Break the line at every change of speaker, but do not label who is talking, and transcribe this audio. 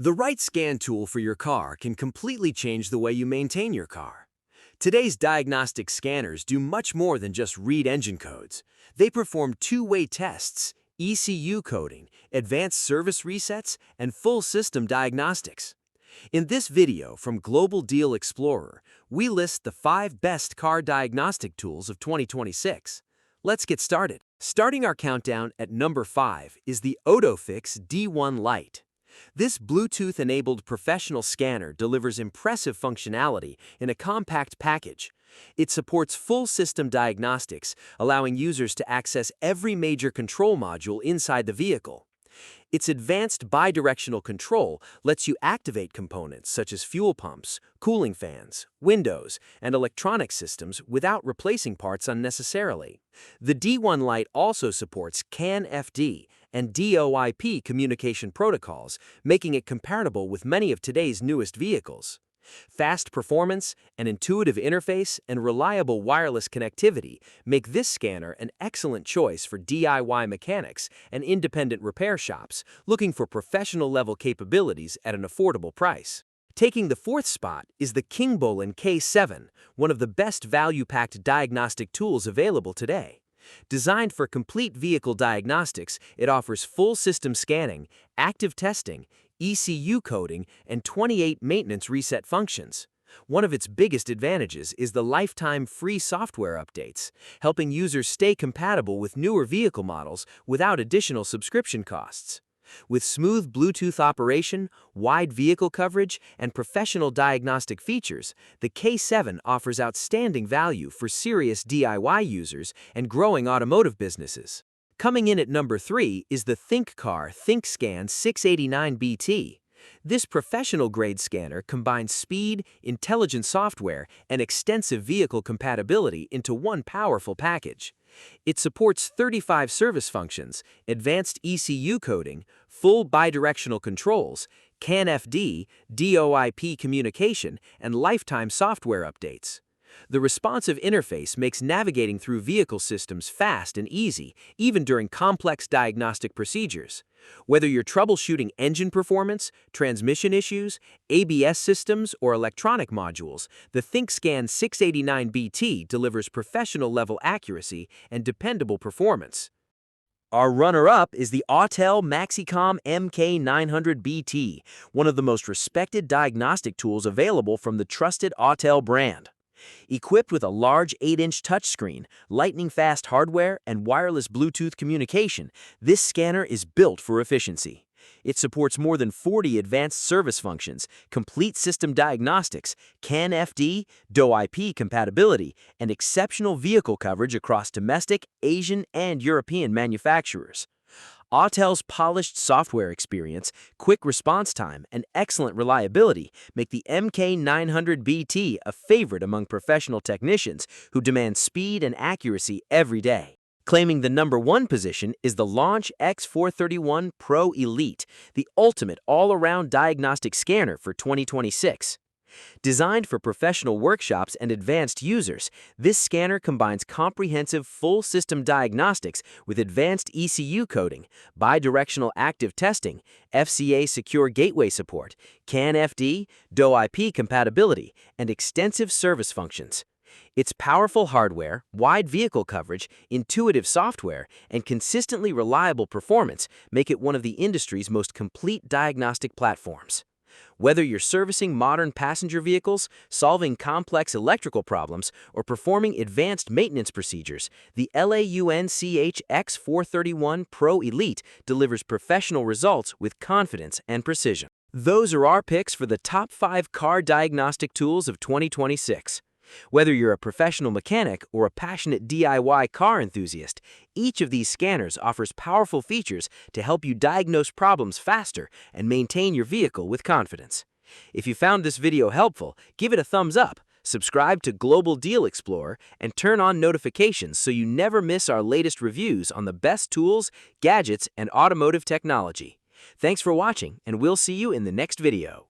The right scan tool for your car can completely change the way you maintain your car. Today's diagnostic scanners do much more than just read engine codes. They perform two-way tests, ECU coding, advanced service resets, and full system diagnostics. In this video from Global Deal Explorer, we list the 5 best car diagnostic tools of 2026. Let's get started. Starting our countdown at number 5 is the OTOFIX D1 LITE. This Bluetooth-enabled professional scanner delivers impressive functionality in a compact package. It supports full system diagnostics, allowing users to access every major control module inside the vehicle. Its advanced bi-directional control lets you activate components such as fuel pumps, cooling fans, windows, and electronic systems without replacing parts unnecessarily. The D1 LITE also supports CAN-FD and DOIP communication protocols, making it compatible with many of today's newest vehicles. Fast performance, an intuitive interface, and reliable wireless connectivity make this scanner an excellent choice for DIY mechanics and independent repair shops looking for professional-level capabilities at an affordable price. Taking the 4th spot is the KINGBOLEN K7, one of the best value-packed diagnostic tools available today. Designed for complete vehicle diagnostics, it offers full system scanning, active testing, ECU coding, and 28 maintenance reset functions. One of its biggest advantages is the lifetime free software updates, helping users stay compatible with newer vehicle models without additional subscription costs. With smooth Bluetooth operation, wide vehicle coverage, and professional diagnostic features, the K7 offers outstanding value for serious DIY users and growing automotive businesses. Coming in at number 3 is the ThinkCar ThinkScan 689BT. This professional-grade scanner combines speed, intelligent software, and extensive vehicle compatibility into one powerful package. It supports 35 service functions, advanced ECU coding, full bi-directional controls, CAN-FD, DOIP communication, and lifetime software updates. The responsive interface makes navigating through vehicle systems fast and easy, even during complex diagnostic procedures. Whether you're troubleshooting engine performance, transmission issues, ABS systems, or electronic modules, the ThinkScan 689BT delivers professional-level accuracy and dependable performance. Our runner-up is the Autel Maxicom MK900BT, one of the most respected diagnostic tools available from the trusted Autel brand. Equipped with a large 8-inch touchscreen, lightning-fast hardware, and wireless Bluetooth communication, this scanner is built for efficiency. It supports more than 40 advanced service functions, complete system diagnostics, CAN-FD, DOIP compatibility, and exceptional vehicle coverage across domestic, Asian, and European manufacturers. Autel's polished software experience, quick response time, and excellent reliability make the MK900BT a favorite among professional technicians who demand speed and accuracy every day. Claiming the number 1 position is the Launch X431 Pro Elite, the ultimate all-around diagnostic scanner for 2026. Designed for professional workshops and advanced users, this scanner combines comprehensive full-system diagnostics with advanced ECU coding, bi-directional active testing, FCA secure gateway support, CAN-FD, DOIP compatibility, and extensive service functions. Its powerful hardware, wide vehicle coverage, intuitive software, and consistently reliable performance make it one of the industry's most complete diagnostic platforms. Whether you're servicing modern passenger vehicles, solving complex electrical problems, or performing advanced maintenance procedures, the LAUNCH X431 Pro Elite delivers professional results with confidence and precision. Those are our picks for the top 5 car diagnostic tools of 2026. Whether you're a professional mechanic or a passionate DIY car enthusiast, each of these scanners offers powerful features to help you diagnose problems faster and maintain your vehicle with confidence. If you found this video helpful, give it a thumbs up, subscribe to Global Deal Explorer, and turn on notifications so you never miss our latest reviews on the best tools, gadgets, and automotive technology. Thanks for watching, and we'll see you in the next video.